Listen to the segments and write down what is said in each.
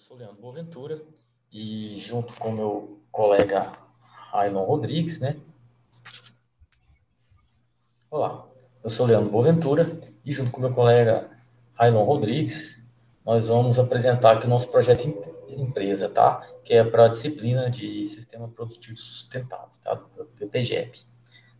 sou Leandro Boaventura e junto com meu colega Railon Rodrigues, né? Olá, eu sou Leandro Boaventura e junto com meu colega Railon Rodrigues, nós vamos apresentar aqui o nosso projeto empresa, tá? Que é para a disciplina de Sistema Produtivo Sustentável, tá? Do PPGEP.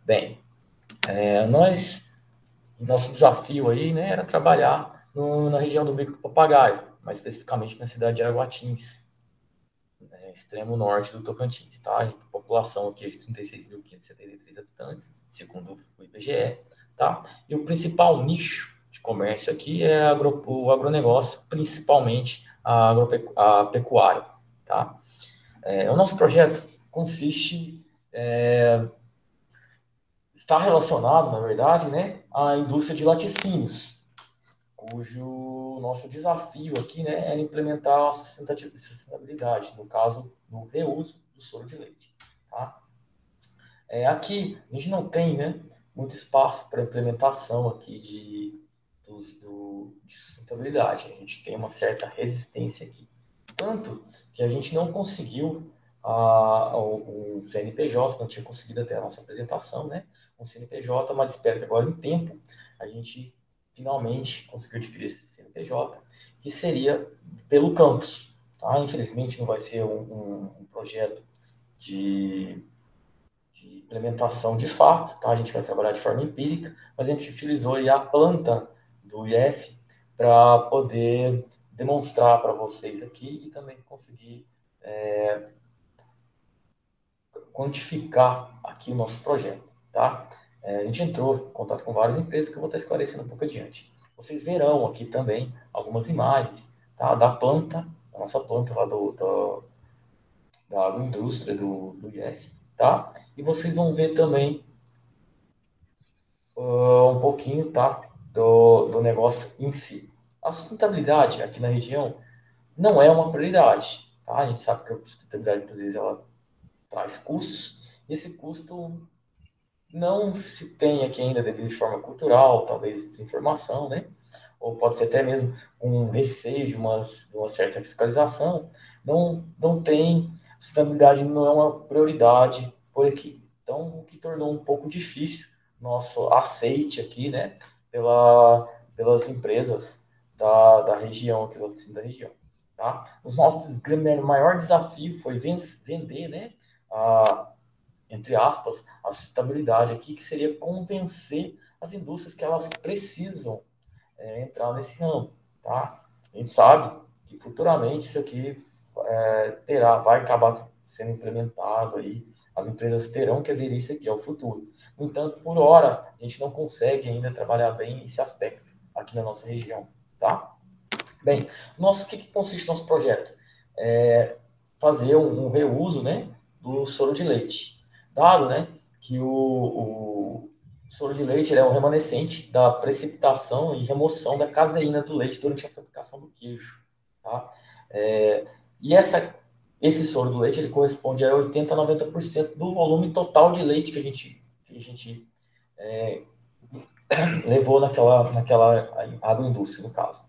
Bem, nosso desafio aí, né, era trabalhar na região do Bico do Papagaio, mais especificamente na cidade de Araguatins, extremo norte do Tocantins, tá? A população aqui é de 36.573 habitantes, segundo o IBGE, tá? E o principal nicho de comércio aqui é o agronegócio, principalmente a pecuária, tá? O nosso projeto consiste, está relacionado, na verdade, né, à indústria de laticínios, cujo nosso desafio aqui, né, era implementar a sustentabilidade, no caso, no reuso do soro de leite. Tá? Aqui, a gente não tem, né, muito espaço para implementação aqui de sustentabilidade. A gente tem uma certa resistência aqui. Tanto que a gente não conseguiu o CNPJ, não tinha conseguido até a nossa apresentação, né, um CNPJ, mas espero que agora, em tempo, a gente finalmente conseguiu adquirir esse CNPJ, que seria pelo campus. Tá? Infelizmente, não vai ser um projeto de implementação de fato, tá? A gente vai trabalhar de forma empírica, mas a gente utilizou aí a planta do IF para poder demonstrar para vocês aqui e também conseguir quantificar aqui o nosso projeto. Tá? A gente entrou em contato com várias empresas que eu vou estar esclarecendo um pouco adiante. Vocês verão aqui também algumas imagens, tá? Da planta, da nossa planta lá da agroindústria do IF. Tá? E vocês vão ver também um pouquinho, tá, do negócio em si. A sustentabilidade aqui na região não é uma prioridade. Tá? A gente sabe que a sustentabilidade, muitas vezes, ela traz custos, e esse custo não se tem aqui ainda devido de forma cultural, talvez desinformação, né? Ou pode ser até mesmo um receio de uma certa fiscalização. Não tem, sustentabilidade não é uma prioridade por aqui. Então, o que tornou um pouco difícil nosso aceite aqui, né, pelas empresas da região, aqui da região. Tá? O nosso maior desafio foi vender, né, entre aspas, a sustentabilidade aqui, que seria convencer as indústrias que elas precisam entrar nesse ramo. Tá? A gente sabe que futuramente isso aqui vai acabar sendo implementado aí, as empresas terão que aderir isso aqui ao futuro. No entanto, por hora, a gente não consegue ainda trabalhar bem esse aspecto aqui na nossa região. Tá? Bem, o que consiste o nosso projeto? Fazer um reuso, né, do soro de leite. Dado, né, que o soro de leite é um remanescente da precipitação e remoção da caseína do leite durante a fabricação do queijo. Tá? E esse soro do leite ele corresponde a 80% a 90% do volume total de leite que a gente levou naquela agroindústria, no caso.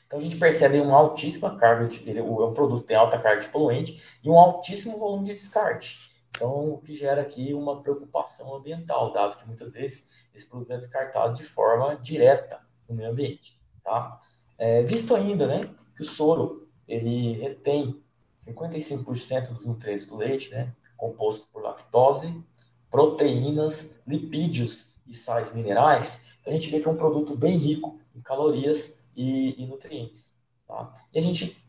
Então a gente percebe uma altíssima carga, o produto tem alta carga de poluente e um altíssimo volume de descarte. Então, o que gera aqui uma preocupação ambiental, dado que muitas vezes esse produto é descartado de forma direta no meio ambiente. Tá? Visto ainda, né, que o soro ele retém 55% dos nutrientes do leite, né, composto por lactose, proteínas, lipídios e sais minerais, então a gente vê que é um produto bem rico em calorias e nutrientes. Tá? E a gente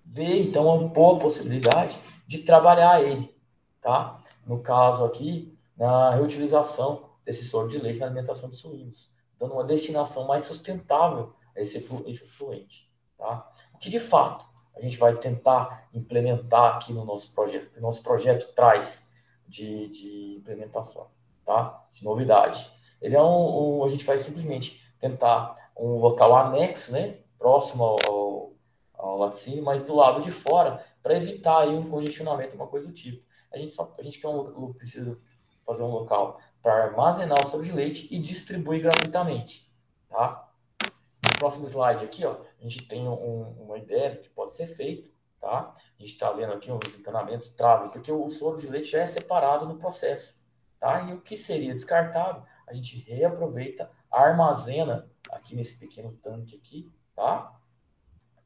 vê, então, uma boa possibilidade de trabalhar ele. Tá? No caso aqui, na reutilização desse soro de leite na alimentação de suínos, dando uma destinação mais sustentável a esse efluente. Tá? O que, de fato, a gente vai tentar implementar aqui no nosso projeto, que o nosso projeto traz de implementação, tá? De novidade. Ele a gente vai simplesmente tentar um local anexo, né, próximo ao laticínio, mas do lado de fora, para evitar aí um congestionamento, uma coisa do tipo. A gente precisa fazer um local para armazenar o soro de leite e distribuir gratuitamente. Tá? No próximo slide aqui, ó, a a gente tem uma ideia do que pode ser feito, tá? A gente está vendo aqui uns encanamentos, trave, porque o soro de leite já é separado no processo, tá? E o que seria descartável, a gente reaproveita, armazena aqui nesse pequeno tanque aqui, tá?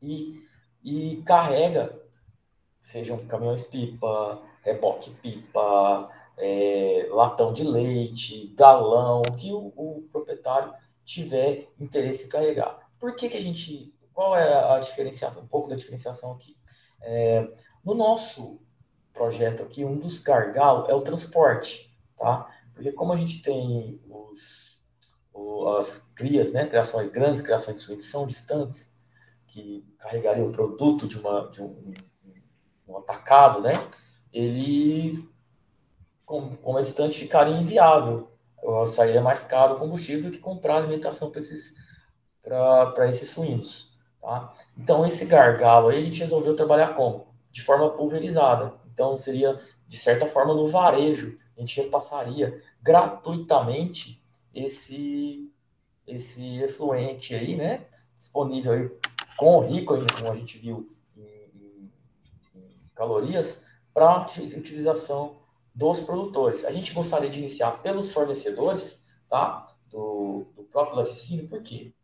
E carrega, sejam caminhões-pipa, reboque-pipa, latão de leite, galão, que o proprietário tiver interesse em carregar. Por que a gente... Qual é a diferenciação? Um pouco da diferenciação aqui. No nosso projeto aqui, um dos gargalos é o transporte, tá? Porque como a gente tem as crias, né, criações grandes, criações de suínos são distantes, que carregariam o produto de um atacado, né? Ele, como é distante, ficaria inviável. Sairia mais caro o combustível do que comprar alimentação para esses suínos. Tá? Então, esse gargalo aí a gente resolveu trabalhar como? De forma pulverizada. Então, seria, de certa forma, no varejo. A gente repassaria gratuitamente esse efluente aí, né? Disponível aí, rico ainda, como a gente viu, em calorias, para utilização dos produtores. A gente gostaria de iniciar pelos fornecedores, tá? Do próprio laticínio, por quê?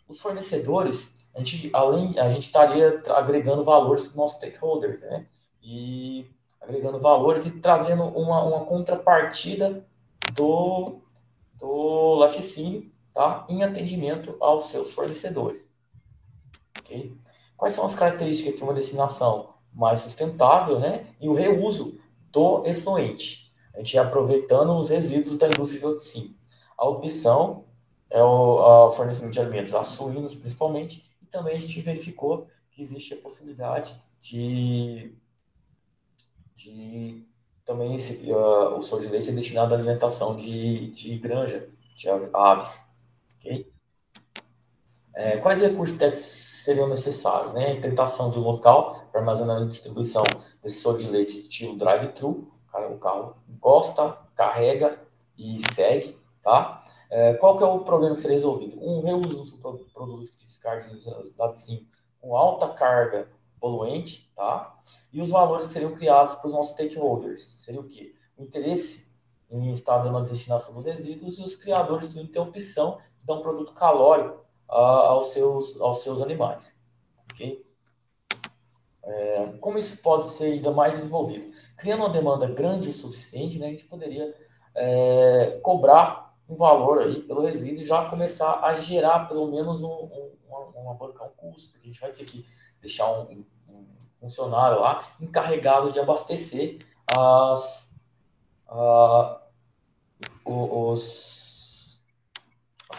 Os fornecedores, a gente estaria agregando valores para os nossos stakeholders, né? E agregando valores e trazendo uma contrapartida do laticínio, tá? Em atendimento aos seus fornecedores. Okay? Quais são as características de uma destinação mais sustentável, né? E o reuso do efluente. A gente aproveitando os resíduos da indústria de laticínio. A opção é o fornecimento de alimentos a suínos, principalmente, e também a gente verificou que existe a possibilidade de também o soro de leite ser destinado à alimentação de granja, de aves. Okay? Quais recursos seriam necessários? Né? A implementação de um local para armazenamento e distribuição desse soro de leite estilo drive-thru. O carro encosta, carrega e segue. Tá? Qual que é o problema que seria resolvido? Um reuso dos produtos de descarte de laticínio com alta carga poluente, tá? E os valores que seriam criados para os nossos stakeholders. Seria o quê? O interesse em estar dando a destinação dos resíduos e os criadores têm a opção de dar um produto calórico aos seus animais. Okay? Como isso pode ser ainda mais desenvolvido? Criando uma demanda grande o suficiente, né, a gente poderia cobrar um valor aí pelo resíduo e já começar a gerar pelo menos uma banca, um custo, porque a gente vai ter que deixar um funcionário lá encarregado de abastecer as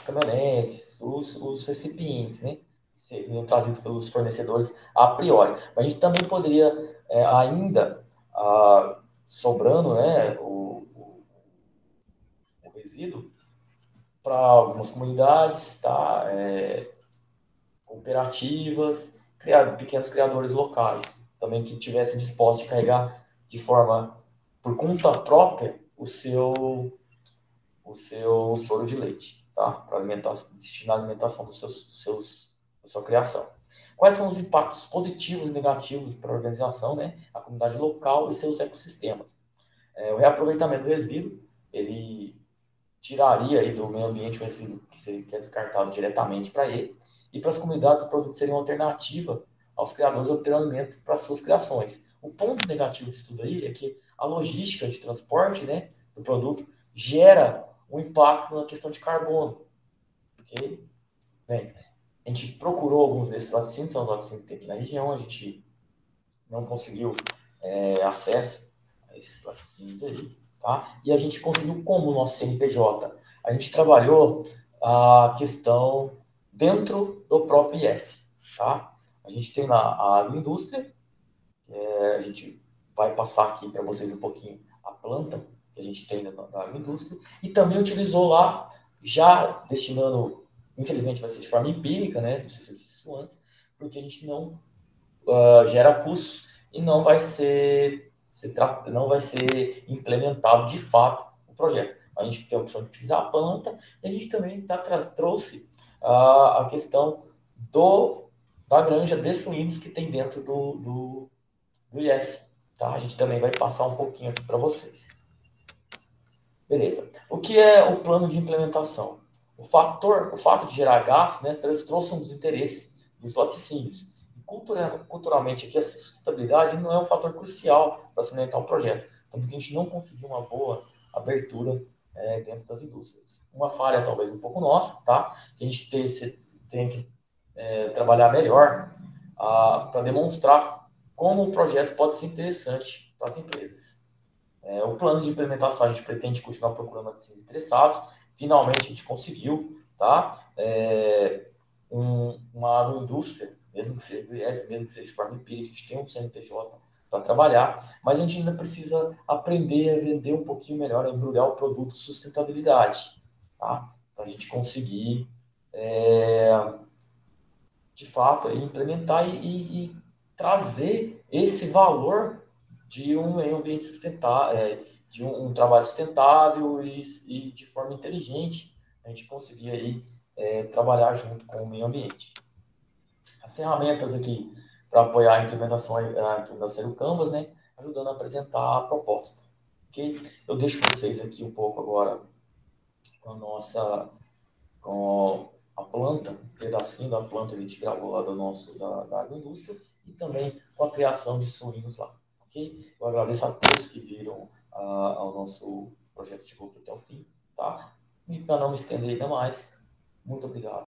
caminhonetes, os recipientes, né? Seriam trazidos pelos fornecedores a priori. Mas a gente também poderia ainda, sobrando, né, o resíduo, para algumas comunidades, tá? Cooperativas, pequenos criadores locais, também que tivessem dispostos a carregar de forma, por conta própria, o seu soro de leite, tá? Para destinar a alimentação da sua criação. Quais são os impactos positivos e negativos para a organização, né? A comunidade local e seus ecossistemas? O reaproveitamento do resíduo, ele tiraria aí do meio ambiente o resíduo que é descartado diretamente para ele, e para as comunidades os produtos seriam uma alternativa aos criadores obter alimento para suas criações. O ponto negativo disso tudo aí é que a logística de transporte, né, do produto gera um impacto na questão de carbono. Okay? Bem, a gente procurou alguns desses laticínios, são os laticínios que tem aqui na região, a gente não conseguiu acesso a esses laticínios aí, tá? E a gente conseguiu como o nosso CNPJ? A gente trabalhou a questão dentro do próprio IF, tá? A gente tem lá a agroindústria, a gente vai passar aqui para vocês um pouquinho a planta que a gente tem na agroindústria, e também utilizou lá, já destinando, infelizmente vai ser de forma empírica, né? Não sei se eu disse isso antes, porque a gente não gera custos e não vai ser implementado de fato o projeto. A gente tem a opção de utilizar a planta e a gente também trouxe a questão da granja de suínos que tem dentro do IF. Tá? A gente também vai passar um pouquinho aqui para vocês. Beleza. O que é o plano de implementação? O fato de gerar gasto, né, trouxe um dos interesses dos laticínios. Culturalmente, aqui, a sustentabilidade não é um fator crucial para cimentar um projeto. Tanto que a gente não conseguiu uma boa abertura dentro das indústrias. Uma falha, talvez, um pouco nossa, tá? Que a gente tem que trabalhar melhor para demonstrar como o projeto pode ser interessante para as empresas. O plano de implementação, a gente pretende continuar procurando laticínios interessados. Finalmente, a gente conseguiu, tá? Uma agroindústria, mesmo que seja de forma empírica, a gente tem um CNPJ para trabalhar, mas a gente ainda precisa aprender a vender um pouquinho melhor, a embrulhar o produto de sustentabilidade, tá? Para a gente conseguir, de fato, implementar e trazer esse valor de um meio ambiente sustentável, de um trabalho sustentável e de forma inteligente, a gente conseguir aí, trabalhar junto com o meio ambiente. As ferramentas aqui para apoiar a implementação do Canvas, né, ajudando a apresentar a proposta. Okay? Eu deixo vocês aqui um pouco agora com a planta, um pedacinho da planta que a gente gravou lá da agroindústria e também com a criação de suínos lá. Ok? Eu agradeço a todos que viram ao nosso projeto de Chegou até o fim. Tá? E para não me estender ainda mais, muito obrigado.